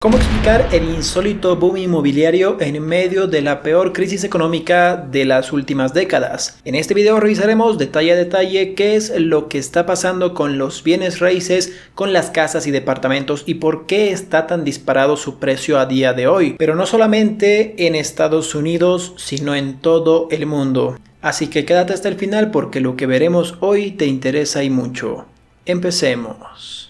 ¿Cómo explicar el insólito boom inmobiliario en medio de la peor crisis económica de las últimas décadas? En este video revisaremos detalle a detalle qué es lo que está pasando con los bienes raíces, con las casas y departamentos y por qué está tan disparado su precio a día de hoy. Pero no solamente en Estados Unidos, sino en todo el mundo. Así que quédate hasta el final porque lo que veremos hoy te interesa y mucho. Empecemos.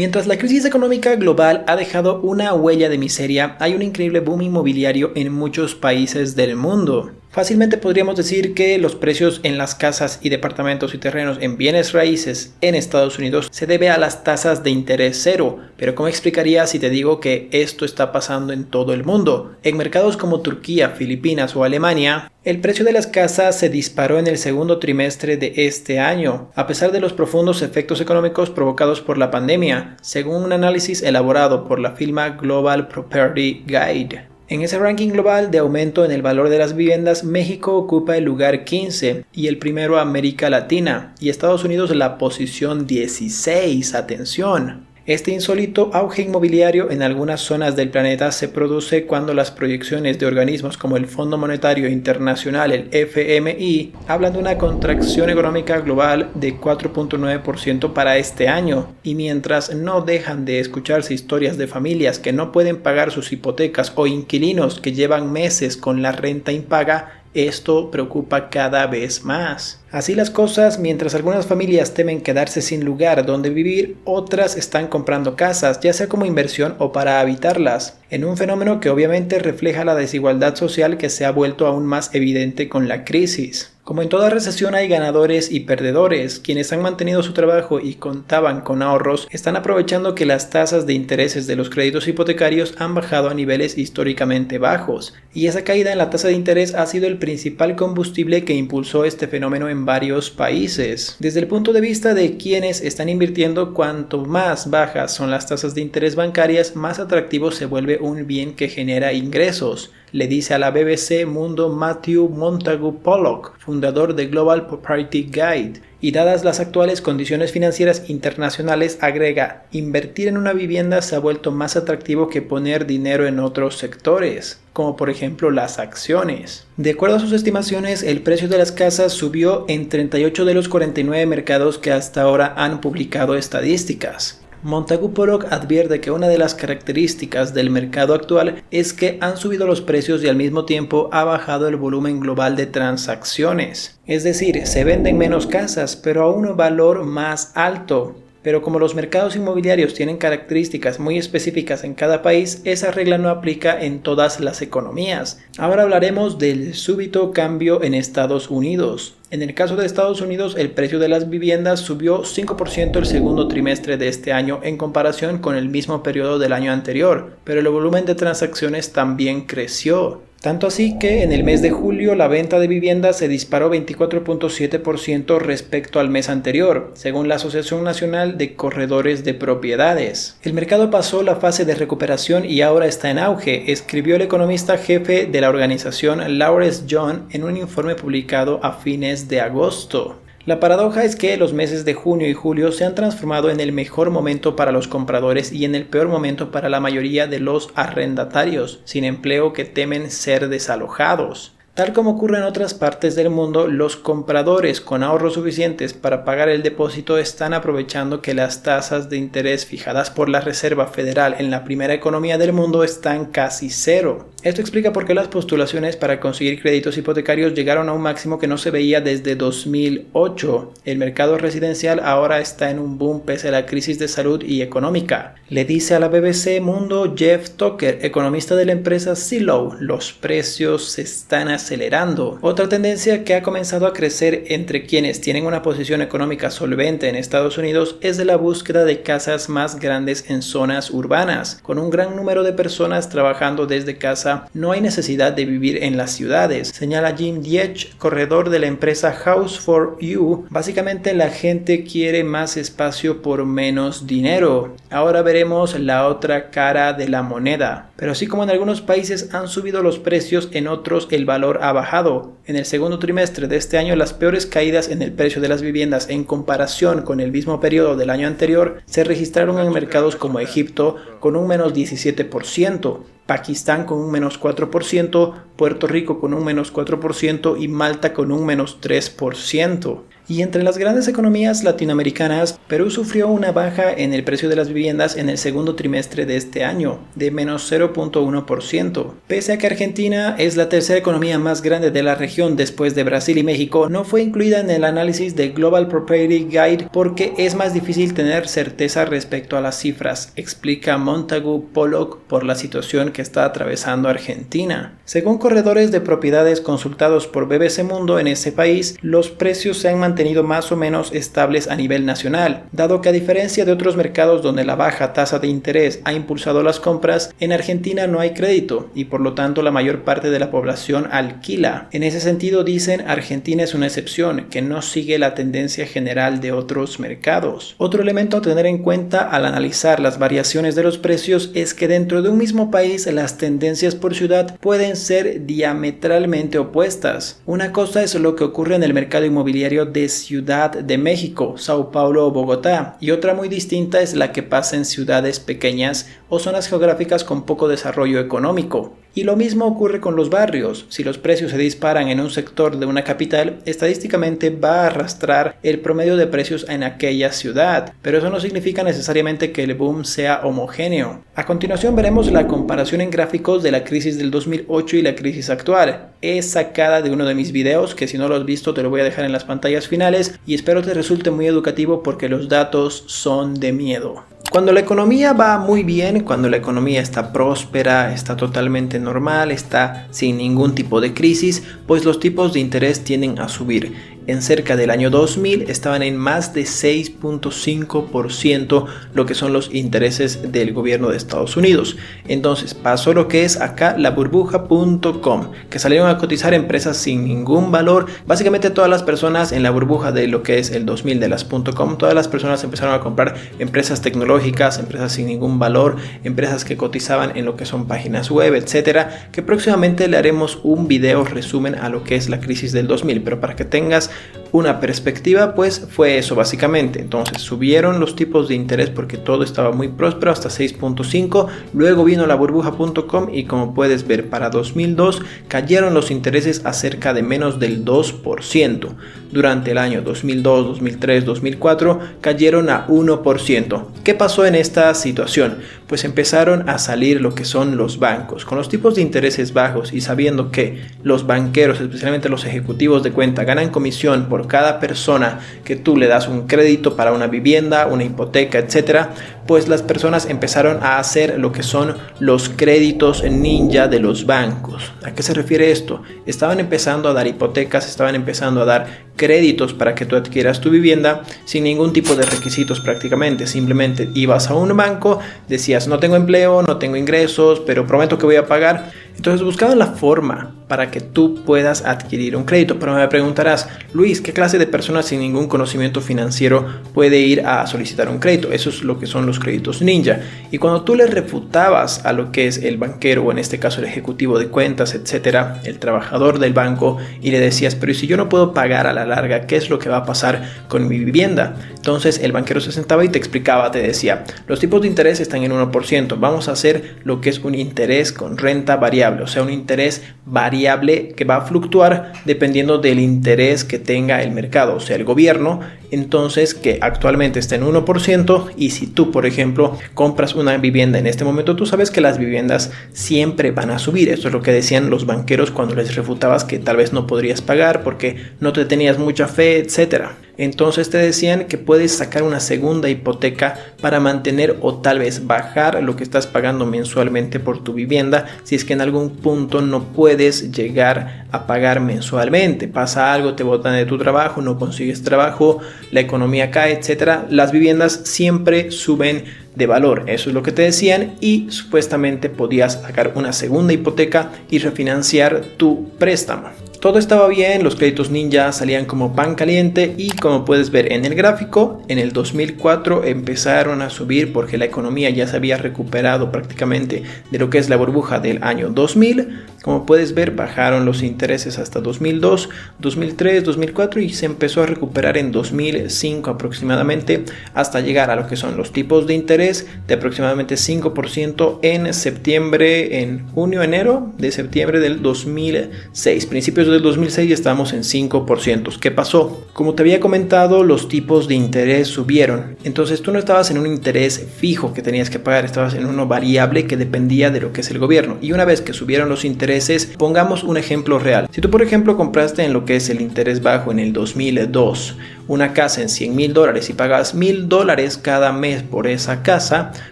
Mientras la crisis económica global ha dejado una huella de miseria, hay un increíble boom inmobiliario en muchos países del mundo. Fácilmente podríamos decir que los precios en las casas y departamentos y terrenos en bienes raíces en Estados Unidos se debe a las tasas de interés cero, pero ¿cómo explicaría si te digo que esto está pasando en todo el mundo? En mercados como Turquía, Filipinas o Alemania, el precio de las casas se disparó en el segundo trimestre de este año, a pesar de los profundos efectos económicos provocados por la pandemia, según un análisis elaborado por la firma Global Property Guide. En ese ranking global de aumento en el valor de las viviendas, México ocupa el lugar 15 y el primero América Latina, y Estados Unidos la posición 16. ¡Atención! Este insólito auge inmobiliario en algunas zonas del planeta se produce cuando las proyecciones de organismos como el Fondo Monetario Internacional, el FMI, hablan de una contracción económica global de 4.9% para este año, y mientras no dejan de escucharse historias de familias que no pueden pagar sus hipotecas o inquilinos que llevan meses con la renta impaga, esto preocupa cada vez más. Así las cosas, mientras algunas familias temen quedarse sin lugar donde vivir, otras están comprando casas, ya sea como inversión o para habitarlas, en un fenómeno que obviamente refleja la desigualdad social que se ha vuelto aún más evidente con la crisis. Como en toda recesión hay ganadores y perdedores. Quienes han mantenido su trabajo y contaban con ahorros están aprovechando que las tasas de intereses de los créditos hipotecarios han bajado a niveles históricamente bajos, y esa caída en la tasa de interés ha sido el principal combustible que impulsó este fenómeno en varios países. Desde el punto de vista de quienes están invirtiendo, cuanto más bajas son las tasas de interés bancarias, más atractivo se vuelve un bien que genera ingresos, le dice a la BBC Mundo Matthew Montagu Pollock, fundador de Global Property Guide, y dadas las actuales condiciones financieras internacionales, agrega, invertir en una vivienda se ha vuelto más atractivo que poner dinero en otros sectores, como por ejemplo las acciones. De acuerdo a sus estimaciones, el precio de las casas subió en 38 de los 49 mercados que hasta ahora han publicado estadísticas. Montagu Pollock advierte que una de las características del mercado actual es que han subido los precios y al mismo tiempo ha bajado el volumen global de transacciones. Es decir, se venden menos casas, pero a un valor más alto. Pero como los mercados inmobiliarios tienen características muy específicas en cada país, esa regla no aplica en todas las economías. Ahora hablaremos del súbito cambio en Estados Unidos. En el caso de Estados Unidos, el precio de las viviendas subió 5% el segundo trimestre de este año en comparación con el mismo periodo del año anterior, pero el volumen de transacciones también creció. Tanto así que en el mes de julio la venta de viviendas se disparó 24.7% respecto al mes anterior, según la Asociación Nacional de Corredores de Propiedades. El mercado pasó la fase de recuperación y ahora está en auge, escribió el economista jefe de la organización Lawrence John en un informe publicado a fines de agosto. La paradoja es que los meses de junio y julio se han transformado en el mejor momento para los compradores y en el peor momento para la mayoría de los arrendatarios sin empleo que temen ser desalojados. Tal como ocurre en otras partes del mundo, los compradores con ahorros suficientes para pagar el depósito están aprovechando que las tasas de interés fijadas por la Reserva Federal en la primera economía del mundo están casi cero. Esto explica por qué las postulaciones para conseguir créditos hipotecarios llegaron a un máximo que no se veía desde 2008. El mercado residencial ahora está en un boom pese a la crisis de salud y económica. Le dice a la BBC Mundo Jeff Tucker, economista de la empresa Zillow, los precios se están acelerando. Otra tendencia que ha comenzado a crecer entre quienes tienen una posición económica solvente en Estados Unidos es de la búsqueda de casas más grandes en zonas urbanas. Con un gran número de personas trabajando desde casa, no hay necesidad de vivir en las ciudades, señala Jim Diech, corredor de la empresa House for You. Básicamente la gente quiere más espacio por menos dinero. Ahora veremos la otra cara de la moneda. Pero así como en algunos países han subido los precios, en otros el valor valor ha bajado. En el segundo trimestre de este año, las peores caídas en el precio de las viviendas en comparación con el mismo periodo del año anterior se registraron en mercados como Egipto con un menos 17%, Pakistán con un menos 4%, Puerto Rico con un menos 4% y Malta con un menos 3%. Y entre las grandes economías latinoamericanas, Perú sufrió una baja en el precio de las viviendas en el segundo trimestre de este año, de menos 0.1%. Pese a que Argentina es la tercera economía más grande de la región después de Brasil y México, no fue incluida en el análisis de Global Prosperity Guide porque es más difícil tener certeza respecto a las cifras, explica Montagu Pollock por la situación que está atravesando Argentina. Según corredores de propiedades consultados por BBC Mundo en ese país, los precios se han mantenido más o menos estables a nivel nacional, dado que a diferencia de otros mercados donde la baja tasa de interés ha impulsado las compras, en Argentina no hay crédito y por lo tanto la mayor parte de la población alquila. En ese sentido dicen Argentina es una excepción que no sigue la tendencia general de otros mercados. Otro elemento a tener en cuenta al analizar las variaciones de los precios es que dentro de un mismo país las tendencias por ciudad pueden ser diametralmente opuestas. Una cosa es lo que ocurre en el mercado inmobiliario de Ciudad de México, Sao Paulo o Bogotá, y otra muy distinta es la que pasa en ciudades pequeñas o zonas geográficas con poco desarrollo económico. Y lo mismo ocurre con los barrios. Si los precios se disparan en un sector de una capital, estadísticamente va a arrastrar el promedio de precios en aquella ciudad, pero eso no significa necesariamente que el boom sea homogéneo. A continuación veremos la comparación en gráficos de la crisis del 2008 y la crisis actual. Es sacada de uno de mis videos, que si no lo has visto te lo voy a dejar en las pantallas finales, y espero te resulte muy educativo porque los datos son de miedo. Cuando la economía va muy bien, cuando la economía está próspera, está totalmente normal, está sin ningún tipo de crisis, pues los tipos de interés tienden a subir. En cerca del año 2000 estaban en más de 6.5% lo que son los intereses del gobierno de Estados Unidos. Entonces pasó lo que es acá la burbuja.com, que salieron a cotizar empresas sin ningún valor. Básicamente todas las personas en la burbuja de lo que es el 2000 de las .com, todas las personas empezaron a comprar empresas tecnológicas, empresas sin ningún valor, empresas que cotizaban en lo que son páginas web, etcétera, que próximamente le haremos un video resumen a lo que es la crisis del 2000, pero para que tengas una perspectiva, pues fue eso básicamente. Entonces subieron los tipos de interés porque todo estaba muy próspero hasta 6.5, luego vino la burbuja.com y como puedes ver para 2002 cayeron los intereses a cerca de menos del 2%. Durante el año 2002, 2003, 2004 cayeron a 1%. ¿Qué pasó en esta situación? Pues empezaron a salir lo que son los bancos. Con los tipos de intereses bajos y sabiendo que los banqueros, especialmente los ejecutivos de cuenta, ganan comisión por cada persona que tú le das un crédito para una vivienda, una hipoteca, etcétera, pues las personas empezaron a hacer lo que son los créditos ninja de los bancos. ¿A qué se refiere esto? Estaban empezando a dar hipotecas, estaban empezando a dar créditos para que tú adquieras tu vivienda sin ningún tipo de requisitos prácticamente. Simplemente ibas a un banco, decías no tengo empleo, no tengo ingresos, pero prometo que voy a pagar. Entonces buscaban la forma para que tú puedas adquirir un crédito. Pero me preguntarás, Luis, ¿qué clase de persona sin ningún conocimiento financiero puede ir a solicitar un crédito? Eso es lo que son los créditos ninja. Y cuando tú le refutabas a lo que es el banquero, o en este caso el ejecutivo de cuentas, etcétera, el trabajador del banco, y le decías, pero ¿y si yo no puedo pagar a la larga? ¿Qué es lo que va a pasar con mi vivienda? Entonces el banquero se sentaba y te explicaba, te decía, los tipos de interés están en 1%. Vamos a hacer lo que es un interés con renta variable. O sea, un interés variable que va a fluctuar dependiendo del interés que tenga el mercado, o sea, el gobierno, entonces que actualmente está en 1%, y si tú, por ejemplo, compras una vivienda en este momento, tú sabes que las viviendas siempre van a subir. Esto es lo que decían los banqueros cuando les refutabas que tal vez no podrías pagar porque no te tenías mucha fe, etcétera. Entonces te decían que puedes sacar una segunda hipoteca para mantener o tal vez bajar lo que estás pagando mensualmente por tu vivienda si es que en algún punto no puedes llegar a pagar mensualmente. Pasa algo, te botan de tu trabajo, no consigues trabajo, la economía cae, etcétera. Las viviendas siempre suben de valor, eso es lo que te decían, y supuestamente podías sacar una segunda hipoteca y refinanciar tu préstamo. todo estaba bien, los créditos ninja salían como pan caliente y como puedes ver en el gráfico, en el 2004 empezaron a subir porque la economía ya se había recuperado prácticamente de lo que es la burbuja del año 2000. Como puedes ver, bajaron los intereses hasta 2002, 2003, 2004 y se empezó a recuperar en 2005 aproximadamente hasta llegar a lo que son los tipos de interés de aproximadamente 5% en septiembre, en junio, enero de septiembre del 2006. Principios del 2006 ya estamos en 5%. ¿Qué pasó? Como te había comentado, los tipos de interés subieron. Entonces tú no estabas en un interés fijo que tenías que pagar, estabas en uno variable que dependía de lo que es el gobierno. Y una vez que subieron los intereses, pongamos un ejemplo real. Si tú por ejemplo compraste en lo que es el interés bajo en el 2002 una casa en $100,000 y pagas $1,000 cada mes por esa casa,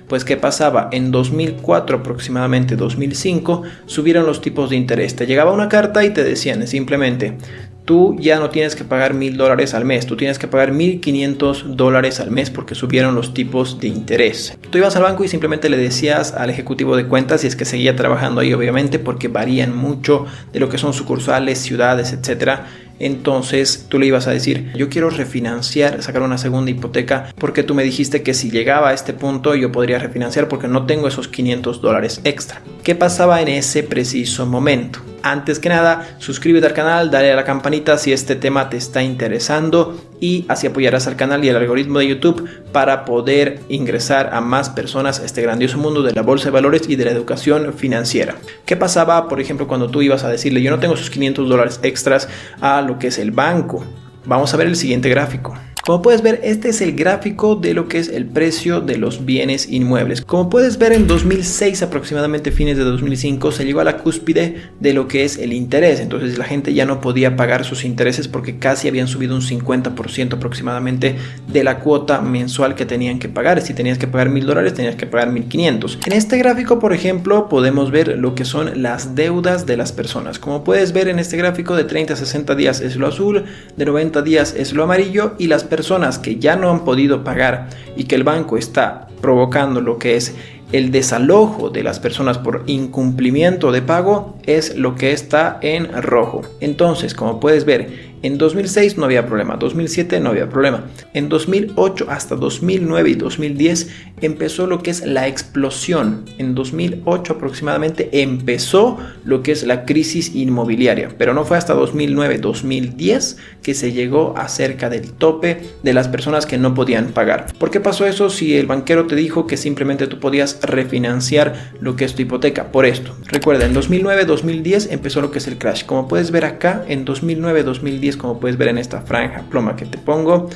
pues ¿qué pasaba? En 2004 aproximadamente 2005 subieron los tipos de interés. Te llegaba una carta y te decían simplemente: tú ya no tienes que pagar $1,000 al mes, tú tienes que pagar $1,500 al mes porque subieron los tipos de interés. Tú ibas al banco y simplemente le decías al ejecutivo de cuentas, si es que seguía trabajando ahí obviamente, porque varían mucho de lo que son sucursales, ciudades, etcétera. Entonces tú le ibas a decir: yo quiero refinanciar, sacar una segunda hipoteca porque tú me dijiste que si llegaba a este punto yo podría refinanciar porque no tengo esos $500 extra. ¿Qué pasaba en ese preciso momento? Antes que nada, suscríbete al canal, dale a la campanita si este tema te está interesando y así apoyarás al canal y al algoritmo de YouTube para poder ingresar a más personas a este grandioso mundo de la bolsa de valores y de la educación financiera. ¿Qué pasaba, por ejemplo, cuando tú ibas a decirle: yo no tengo esos $500 extras a lo que es el banco? Vamos a ver el siguiente gráfico. Como puedes ver, este es el gráfico de lo que es el precio de los bienes inmuebles. Como puedes ver, en 2006, aproximadamente fines de 2005, se llegó a la cúspide de lo que es el interés. Entonces la gente ya no podía pagar sus intereses porque casi habían subido un 50% aproximadamente de la cuota mensual que tenían que pagar. Si tenías que pagar $1,000, tenías que pagar $1,500. En este gráfico, por ejemplo, podemos ver lo que son las deudas de las personas. Como puedes ver en este gráfico, de 30 a 60 días es lo azul, de 90 días es lo amarillo, y las personas que ya no han podido pagar y que el banco está provocando lo que es el desalojo de las personas por incumplimiento de pago es lo que está en rojo. Entonces, como puedes ver, en 2006 no había problema, 2007 no había problema, en 2008 hasta 2009 y 2010 empezó lo que es la explosión. En 2008 aproximadamente empezó lo que es la crisis inmobiliaria, pero no fue hasta 2009-2010 que se llegó a cerca del tope de las personas que no podían pagar. ¿Por qué pasó eso si el banquero te dijo que simplemente tú podías refinanciar lo que es tu hipoteca? Por esto, recuerda, en 2009-2010 empezó lo que es el crash. Como puedes ver acá, en 2009-2010, como puedes ver en esta franja ploma que te pongo,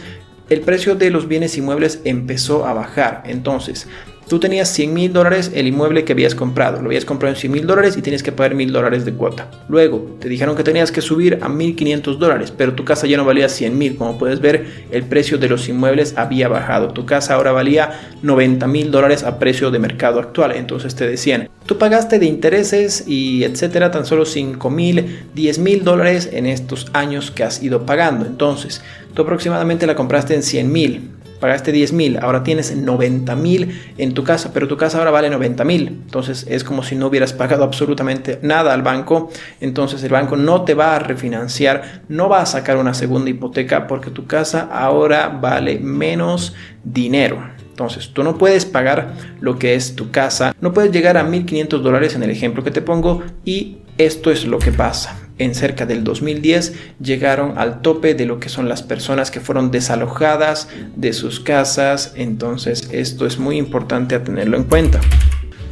el precio de los bienes inmuebles empezó a bajar. Entonces, tú tenías $100,000 el inmueble que habías comprado, lo habías comprado en $100,000 y tienes que pagar $1,000 de cuota. Luego te dijeron que tenías que subir a $1,500, pero tu casa ya no valía $100,000. Como puedes ver, el precio de los inmuebles había bajado. Tu casa ahora valía $90,000 a precio de mercado actual. Entonces te decían: tú pagaste de intereses y etcétera tan solo $5,000, $10,000 en estos años que has ido pagando. Entonces tú aproximadamente la compraste en $100,000. Pagaste $10,000, ahora tienes $90,000 en tu casa, pero tu casa ahora vale $90,000. Entonces es como si no hubieras pagado absolutamente nada al banco. Entonces el banco no te va a refinanciar, no va a sacar una segunda hipoteca porque tu casa ahora vale menos dinero. Entonces tú no puedes pagar lo que es tu casa, no puedes llegar a $1,500 en el ejemplo que te pongo, y esto es lo que pasa. En cerca del 2010 llegaron al tope de lo que son las personas que fueron desalojadas de sus casas. Entonces esto es muy importante a tenerlo en cuenta.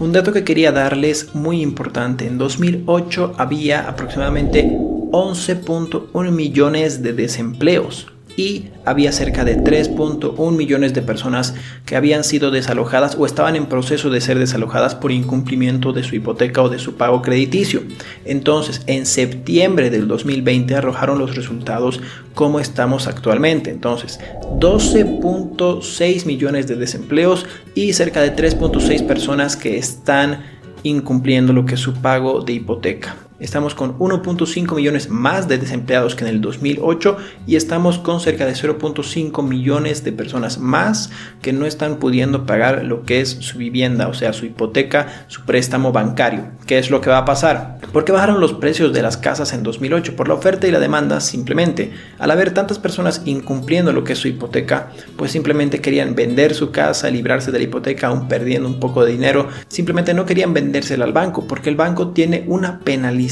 Un dato que quería darles muy importante: en 2008 había aproximadamente 11.1 millones de desempleos y había cerca de 3.1 millones de personas que habían sido desalojadas o estaban en proceso de ser desalojadas por incumplimiento de su hipoteca o de su pago crediticio. Entonces, en septiembre del 2020 arrojaron los resultados como estamos actualmente. Entonces, 12.6 millones de desempleos y cerca de 3.6 personas que están incumpliendo lo que es su pago de hipoteca. Estamos con 1.5 millones más de desempleados que en el 2008 y estamos con cerca de 0.5 millones de personas más que no están pudiendo pagar lo que es su vivienda, o sea, su hipoteca, su préstamo bancario. ¿Qué es lo que va a pasar? ¿Por qué bajaron los precios de las casas en 2008? Por la oferta y la demanda simplemente. Al haber tantas personas incumpliendo lo que es su hipoteca, pues simplemente querían vender su casa, librarse de la hipoteca aún perdiendo un poco de dinero. Simplemente no querían vendérsela al banco porque el banco tiene una penalización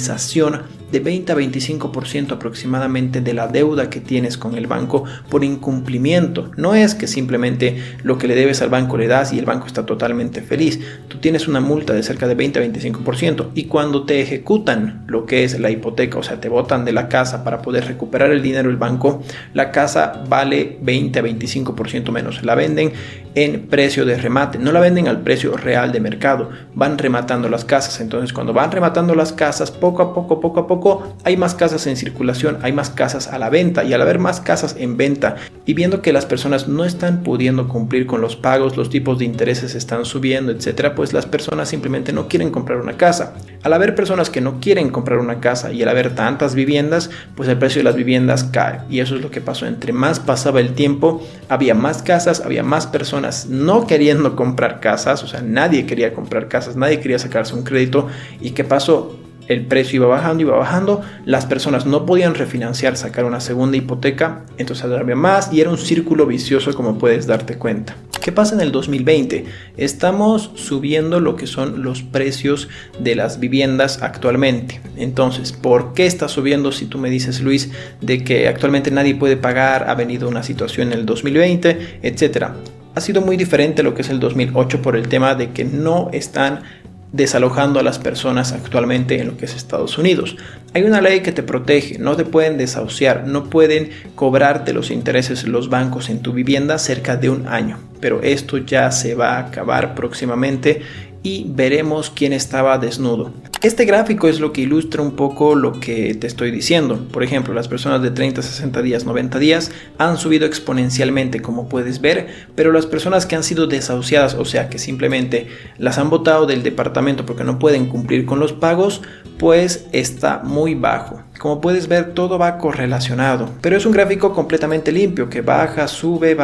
de 20 a 25% aproximadamente de la deuda que tienes con el banco por incumplimiento. No es que simplemente lo que le debes al banco le das y el banco está totalmente feliz. Tú tienes una multa de cerca de 20 a 25% y cuando te ejecutan lo que es la hipoteca, o sea, te botan de la casa para poder recuperar el dinero del banco, la casa vale 20 a 25% menos. La venden en precio de remate, no la venden al precio real de mercado, van rematando las casas. Entonces, cuando van rematando las casas, poco a poco, hay más casas en circulación, hay más casas a la venta, y al haber más casas en venta y viendo que las personas no están pudiendo cumplir con los pagos, los tipos de intereses están subiendo, etcétera, pues las personas simplemente no quieren comprar una casa. Al haber personas que no quieren comprar una casa y al haber tantas viviendas, pues el precio de las viviendas cae, y eso es lo que pasó. Entre más pasaba el tiempo, había más casas, había más personas no queriendo comprar casas, o sea, nadie quería comprar casas, nadie quería sacarse un crédito. ¿Y qué pasó? El precio iba bajando, las personas no podían refinanciar, sacar una segunda hipoteca, entonces había más y era un círculo vicioso, como puedes darte cuenta. ¿Qué pasa en el 2020? Estamos subiendo lo que son los precios de las viviendas actualmente. Entonces, ¿por qué está subiendo? Si tú me dices, Luis, de que actualmente nadie puede pagar, ha venido una situación en el 2020, etcétera. Ha sido muy diferente a lo que es el 2008 por el tema de que no están desalojando a las personas actualmente en lo que es Estados Unidos. Hay una ley que te protege, no te pueden desahuciar, no pueden cobrarte los intereses los bancos en tu vivienda cerca de un año, pero esto ya se va a acabar próximamente y veremos quién estaba desnudo. Este gráfico es lo que ilustra un poco lo que te estoy diciendo. Por ejemplo, las personas de 30, 60 días, 90 días han subido exponencialmente, como puedes ver, pero las personas que han sido desahuciadas, o sea que simplemente las han botado del departamento porque no pueden cumplir con los pagos, pues está muy bajo. Como puedes ver, todo va correlacionado, pero es un gráfico completamente limpio que baja, sube,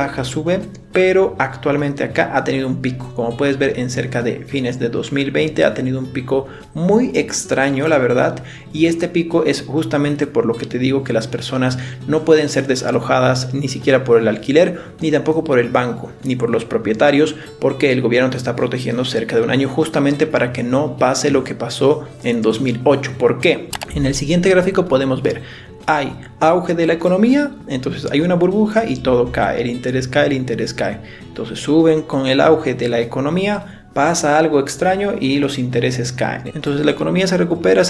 pero actualmente acá ha tenido un pico. Como puedes ver, en cerca de fines de 2020 ha tenido un pico muy extraño, la verdad, y este pico es justamente por lo que te digo, que las personas no pueden ser desalojadas ni siquiera por el alquiler, ni tampoco por el banco, ni por los propietarios, porque el gobierno te está protegiendo cerca de un año justamente para que no pase lo que pasó en 2008. ¿Por qué? En el siguiente gráfico podemos ver, hay auge de la economía, entonces hay una burbuja y todo cae, el interés cae, entonces suben con el auge de la economía, pasa algo extraño y los intereses caen. Entonces la economía se recupera,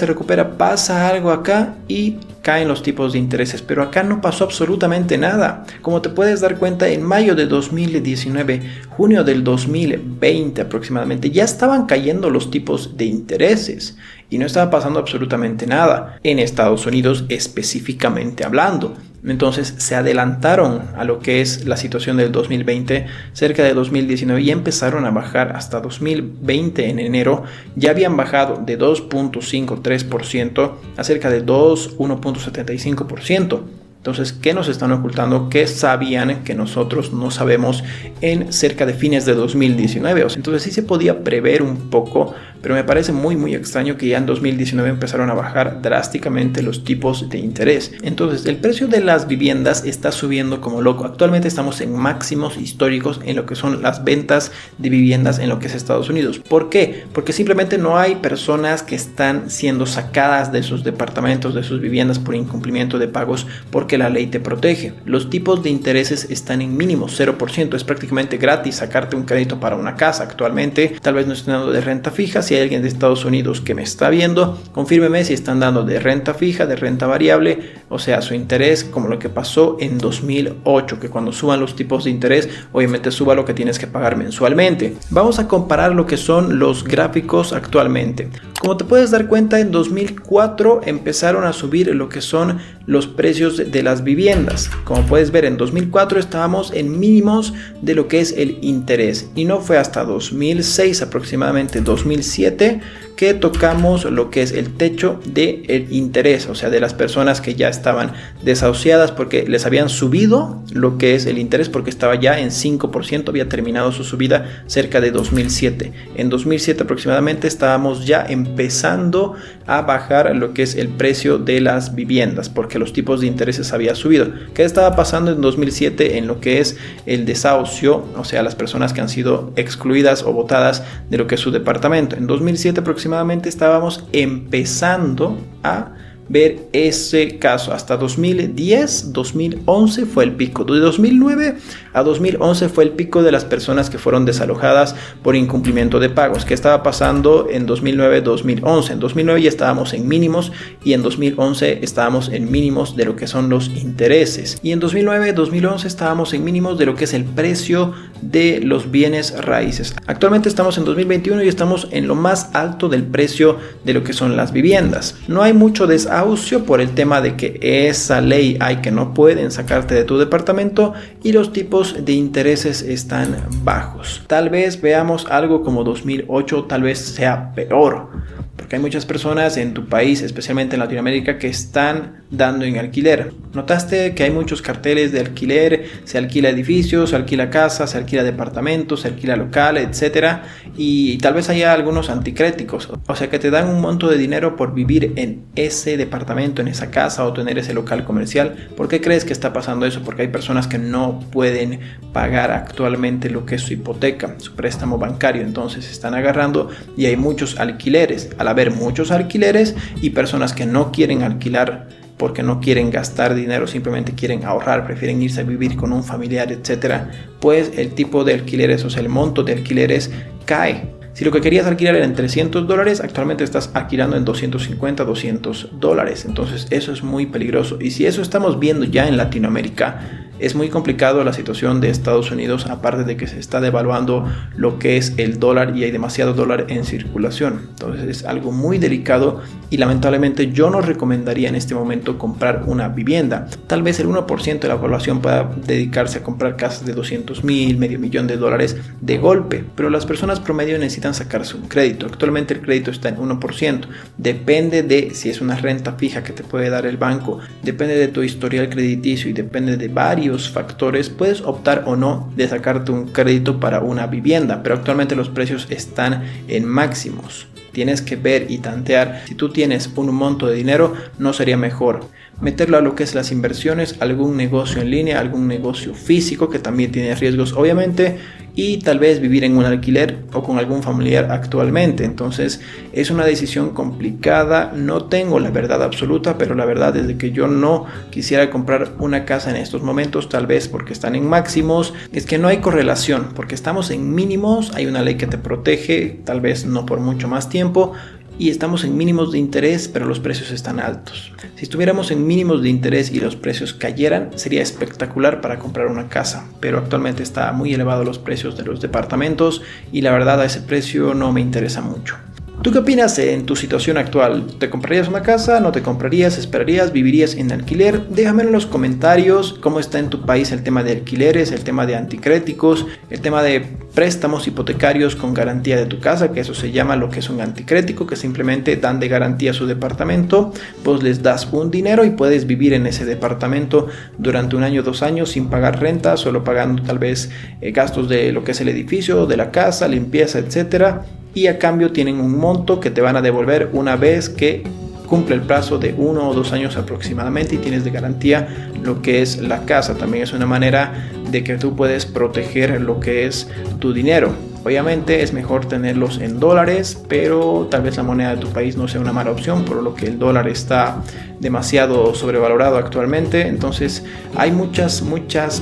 pasa algo acá y caen los tipos de intereses. Pero acá no pasó absolutamente nada. Como te puedes dar cuenta, en mayo de 2019, junio del 2020 aproximadamente, ya estaban cayendo los tipos de intereses y no estaba pasando absolutamente nada en Estados Unidos específicamente hablando. Entonces se adelantaron a lo que es la situación del 2020 cerca de 2019 y empezaron a bajar hasta 2020 en enero. Ya habían bajado de 2.53% a cerca de 1.75%. Entonces, ¿qué nos están ocultando? ¿Qué sabían que nosotros no sabemos en cerca de fines de 2019? Entonces sí se podía prever un poco, pero me parece muy extraño que ya en 2019 empezaron a bajar drásticamente los tipos de interés. Entonces, el precio de las viviendas está subiendo como loco. Actualmente estamos en máximos históricos en lo que son las ventas de viviendas en lo que es Estados Unidos. ¿Por qué? Porque simplemente no hay personas que están siendo sacadas de sus departamentos, de sus viviendas por incumplimiento de pagos, porque la ley te protege. Los tipos de intereses están en mínimo 0%. Es prácticamente gratis sacarte un crédito para una casa actualmente. Tal vez no estén dando de renta fija. Si hay alguien de Estados Unidos que me está viendo, confírmeme si están dando de renta fija, de renta variable, o sea, su interés, como lo que pasó en 2008, que cuando suban los tipos de interés, obviamente suba lo que tienes que pagar mensualmente. Vamos a comparar lo que son los gráficos actualmente. Como te puedes dar cuenta, en 2004 empezaron a subir lo que son los precios de las viviendas. Como puedes ver, en 2004 estábamos en mínimos de lo que es el interés y no fue hasta 2006, aproximadamente 2007, que tocamos lo que es el techo del interés, o sea, de las personas que ya estaban desahuciadas porque les habían subido lo que es el interés, porque estaba ya en 5%, había terminado su subida cerca de 2007. En 2007 aproximadamente estábamos ya empezando a bajar lo que es el precio de las viviendas, porque los tipos de intereses había subido. ¿Qué estaba pasando en 2007 en lo que es el desahucio? O sea, las personas que han sido excluidas o botadas de lo que es su departamento. En 2007 aproximadamente estábamos empezando a ver ese caso. Hasta 2010, 2011 fue el pico. De 2009 a 2011 fue el pico de las personas que fueron desalojadas por incumplimiento de pagos. ¿Qué estaba pasando en 2009-2011? En 2009 ya estábamos en mínimos y en 2011 estábamos en mínimos de lo que son los intereses. Y en 2009-2011 estábamos en mínimos de lo que es el precio de los bienes raíces. Actualmente estamos en 2021 y estamos en lo más alto del precio de lo que son las viviendas. No hay mucho desahucio por el tema de que esa ley hay que no pueden sacarte de tu departamento y los tipos de intereses están bajos. Tal vez veamos algo como 2008, tal vez sea peor, porque hay muchas personas en tu país, especialmente en Latinoamérica, que están dando en alquiler. Notaste que hay muchos carteles de alquiler, se alquila edificios, se alquila casas, se alquila departamentos, se alquila local, etcétera, y tal vez haya algunos anticréticos, o sea que te dan un monto de dinero por vivir en ese departamento, en esa casa o tener ese local comercial. ¿Por qué crees que está pasando eso? Porque hay personas que no pueden pagar actualmente lo que es su hipoteca, su préstamo bancario, entonces se están agarrando y hay muchos alquileres. Al haber muchos alquileres y personas que no quieren alquilar porque no quieren gastar dinero, simplemente quieren ahorrar, prefieren irse a vivir con un familiar, etcétera, pues el tipo de alquileres, o sea, el monto de alquileres cae. Si lo que querías alquilar era en $300, actualmente estás alquilando en $250, $200. Entonces eso es muy peligroso. Y si eso estamos viendo ya en Latinoamérica, es muy complicado la situación de Estados Unidos, aparte de que se está devaluando lo que es el dólar y hay demasiado dólar en circulación. Entonces es algo muy delicado y lamentablemente yo no recomendaría en este momento comprar una vivienda. Tal vez el 1% de la población pueda dedicarse a comprar casas de 200,000, medio millón de dólares de golpe, pero las personas promedio necesitan sacarse un crédito. Actualmente el crédito está en 1%. Depende de si es una renta fija que te puede dar el banco, depende de tu historial crediticio y depende de varios factores, puedes optar o no de sacarte un crédito para una vivienda, pero actualmente los precios están en máximos. Tienes que ver y tantear. Si tú tienes un monto de dinero, no sería mejor meterlo a lo que es las inversiones, algún negocio en línea, algún negocio físico que también tiene riesgos obviamente, y tal vez vivir en un alquiler o con algún familiar actualmente. Entonces es una decisión complicada. No tengo la verdad absoluta, pero la verdad es de que yo no quisiera comprar una casa en estos momentos, tal vez porque están en máximos. Es que no hay correlación, porque estamos en mínimos, hay una ley que te protege, tal vez no por mucho más tiempo, y estamos en mínimos de interés, pero los precios están altos. Si estuviéramos en mínimos de interés y los precios cayeran, sería espectacular para comprar una casa, pero actualmente está muy elevado los precios de los departamentos y la verdad a ese precio no me interesa mucho. ¿Tú qué opinas en tu situación actual? ¿Te comprarías una casa? ¿No te comprarías? ¿Esperarías? ¿Vivirías en alquiler? Déjame en los comentarios cómo está en tu país el tema de alquileres, el tema de anticréticos, el tema de préstamos hipotecarios con garantía de tu casa, que eso se llama lo que es un anticrético, que simplemente dan de garantía su departamento, vos les das un dinero y puedes vivir en ese departamento durante 1 año, 2 años sin pagar renta, solo pagando tal vez gastos de lo que es el edificio, de la casa, limpieza, etcétera. Y a cambio tienen un monto que te van a devolver una vez que cumple el plazo de 1 o 2 años aproximadamente y tienes de garantía lo que es la casa. También es una manera de que tú puedes proteger lo que es tu dinero. Obviamente es mejor tenerlos en dólares, pero tal vez la moneda de tu país no sea una mala opción, por lo que el dólar está demasiado sobrevalorado actualmente. Entonces hay muchas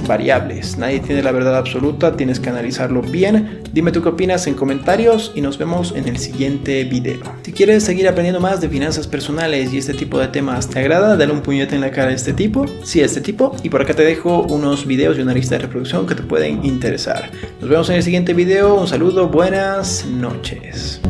variables. Nadie tiene la verdad absoluta, tienes que analizarlo bien. Dime tú qué opinas en comentarios y nos vemos en el siguiente video. Si quieres seguir aprendiendo más de finanzas personales y este tipo de temas te agrada, dale un puñete en la cara a este tipo, sí, a este tipo, y por acá te dejo unos videos y una lista de reproducción que te pueden interesar. Nos vemos en el siguiente video. Un saludo, buenas noches.